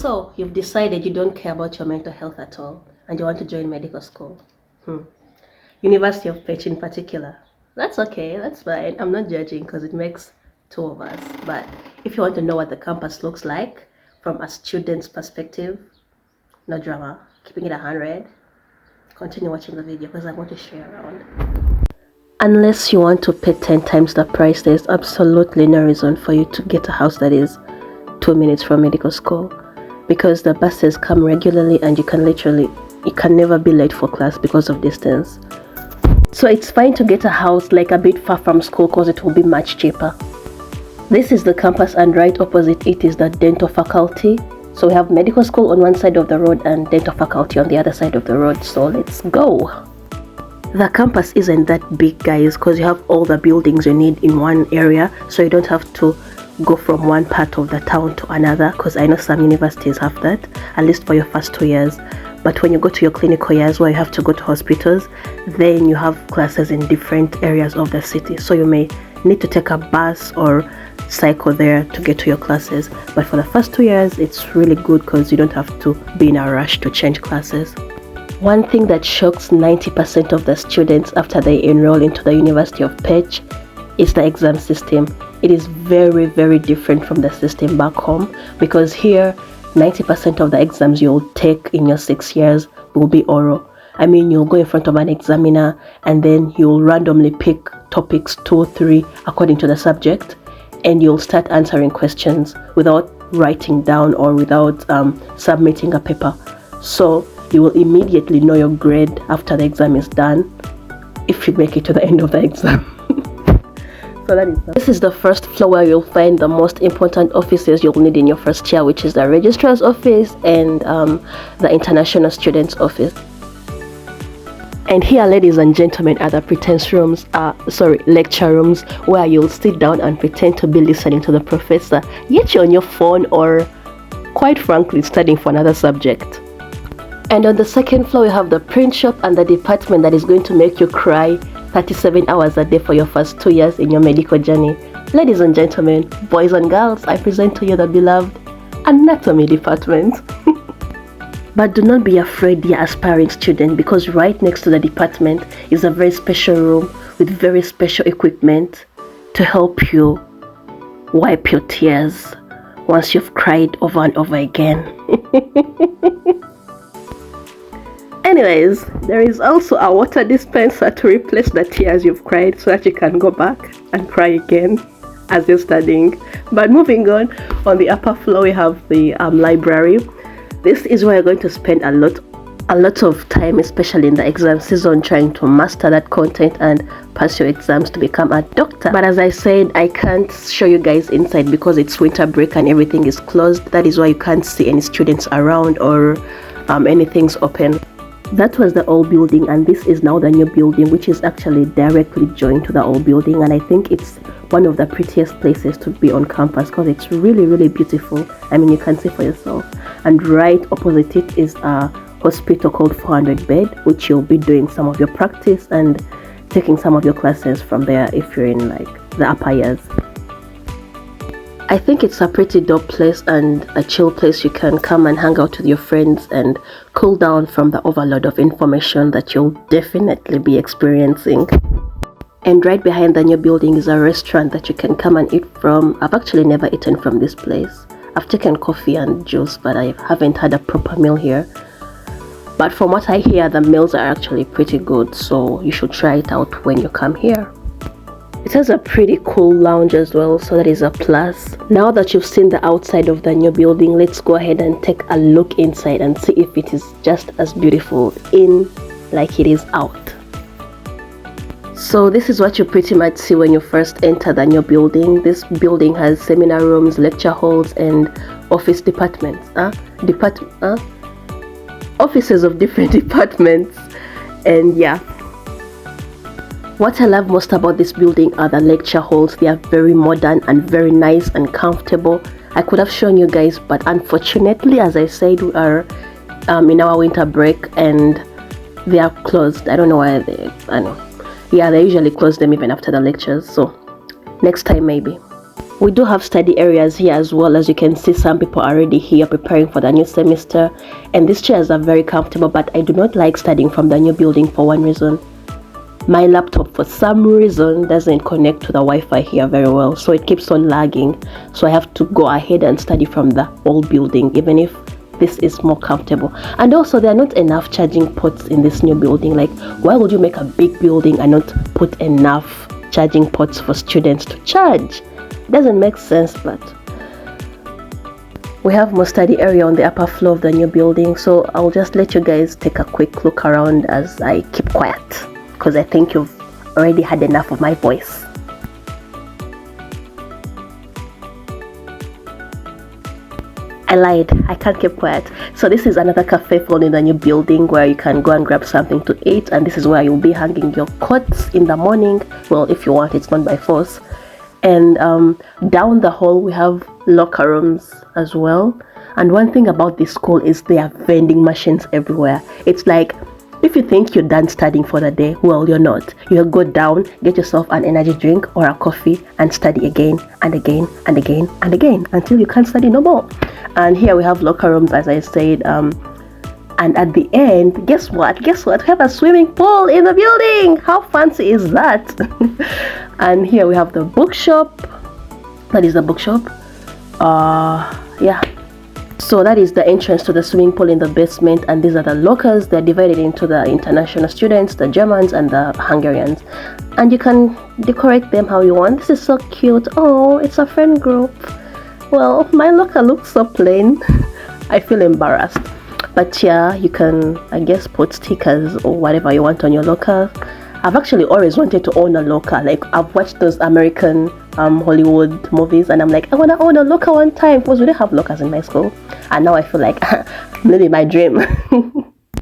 So, you've decided you don't care about your mental health at all and you want to join medical school. University of Pécs in particular. That's okay, that's fine. I'm not judging because it makes two of us. But if you want to know what the campus looks like from a student's perspective, no drama, keeping it 100, continue watching the video because I want to share around. Unless you want to pay 10 times the price, there's absolutely no reason for you to get a house that is 2 minutes from medical school, because the buses come regularly and you can never be late for class because of distance. So it's fine to get a house like a bit far from school because it will be much cheaper. This is the campus and right opposite it is the dental faculty. So we have medical school on one side of the road and dental faculty on the other side of the road. So let's go. The campus isn't that big, guys, because you have all the buildings you need in one area, so you don't have to go from one part of the town to another, because I know some universities have that, at least for your first 2 years. But when you go to your clinical years where you have to go to hospitals, then you have classes in different areas of the city, so you may need to take a bus or cycle there to get to your classes. But for the first 2 years, it's really good because you don't have to be in a rush to change classes. One thing that shocks 90% of the students after they enroll into the University of Pécs is the exam system. It is very, very different from the system back home, because here 90% of the exams you'll take in your 6 years will be oral. I mean, you'll go in front of an examiner and then you'll randomly pick topics 2 or 3 according to the subject, and you'll start answering questions without writing down or without submitting a paper. So you will immediately know your grade after the exam is done, if you make it to the end of the exam. So this is the first floor where you'll find the most important offices you'll need in your first year, which is the registrar's office and the international students office. And here, ladies and gentlemen, are the lecture rooms, where you'll sit down and pretend to be listening to the professor, yet you're on your phone or, quite frankly, studying for another subject. And on the second floor, we have the print shop and the department that is going to make you cry 37 hours a day for your first 2 years in your medical journey. Ladies and gentlemen, boys and girls, I present to you the beloved anatomy department. But do not be afraid, dear aspiring student, because right next to the department is a very special room with very special equipment to help you wipe your tears once you've cried over and over again. Anyways, there is also a water dispenser to replace the tears you've cried so that you can go back and cry again as you're studying. But moving on the upper floor we have the library. This is where you're going to spend a lot of time, especially in the exam season, trying to master that content and pass your exams to become a doctor. But as I said, I can't show you guys inside because it's winter break and everything is closed. That is why you can't see any students around or anything's open. That was the old building, and this is now the new building, which is actually directly joined to the old building, and I think it's one of the prettiest places to be on campus because it's really, really beautiful. I mean, you can see for yourself. And right opposite it is a hospital called 400 bed, which you'll be doing some of your practice and taking some of your classes from there if you're in like the upper years. I think it's a pretty dope place and a chill place you can come and hang out with your friends and cool down from the overload of information that you'll definitely be experiencing. And right behind the new building is a restaurant that you can come and eat from. I've actually never eaten from this place. I've taken coffee and juice, but I haven't had a proper meal here. But from what I hear, the meals are actually pretty good, so you should try it out when you come here. It has a pretty cool lounge as well, so that is a plus. Now that you've seen the outside of the new building, let's go ahead and take a look inside and see if it is just as beautiful in like it is out. So this is what you pretty much see when you first enter the new building. This building has seminar rooms, lecture halls, and office departments. Offices of different departments. And yeah. What I love most about this building are the lecture halls. They are very modern and very nice and comfortable. I could have shown you guys, but unfortunately, as I said, we are in our winter break and they are closed. I don't know why they usually close them even after the lectures, so next time maybe. We do have study areas here as well. As you can see, some people are already here preparing for the new semester, and these chairs are very comfortable, but I do not like studying from the new building for one reason. My laptop for some reason doesn't connect to the Wi-Fi here very well, so it keeps on lagging, so I have to go ahead and study from the old building, even if this is more comfortable. And also, there are not enough charging ports in this new building. Like, why would you make a big building and not put enough charging ports for students to charge? It doesn't make sense. But we have more study area on the upper floor of the new building, so I'll just let you guys take a quick look around as I keep quiet, because I think you've already had enough of my voice. I lied, I can't keep quiet. So this is another cafe found in the new building where you can go and grab something to eat, and this is where you'll be hanging your coats in the morning. Well, if you want, it's not by force. And down the hall we have locker rooms as well. And one thing about this school is there are vending machines everywhere. It's like, if you think you're done studying for the day, well, you're not. You'll go down, get yourself an energy drink or a coffee, and study again and again and again and again until you can't study no more. And here we have locker rooms, as I said, and at the end, guess what? We have a swimming pool in the building. How fancy is that? And here we have the bookshop. That is the bookshop. Yeah. So that is the entrance to the swimming pool in the basement, and these are the lockers. They're divided into the international students, the Germans, and the Hungarians. And you can decorate them how you want. This is so cute. Oh, it's a friend group. Well, my locker looks so plain. I feel embarrassed. But yeah, you can, I guess, put stickers or whatever you want on your locker. I've actually always wanted to own a locker. Like, I've watched those American Hollywood movies, and I'm like, I want to own a locker one time, because we didn't have lockers in my school. And now I feel like I'm living my dream.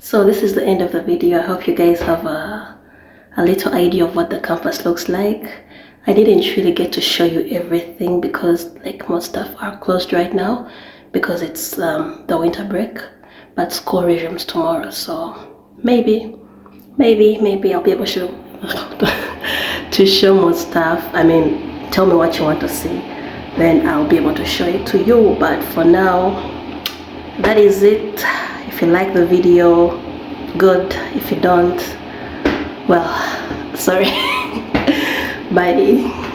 So this is the end of the video. I hope you guys have a little idea of what the campus looks like. I didn't really get to show you everything because like most stuff are closed right now because it's the winter break, but school resumes tomorrow, so maybe I'll be able to show more stuff. I mean, tell me what you want to see, then I'll be able to show it to you. But for now, that is it. If you like the video, good. If you don't, well, sorry. Bye.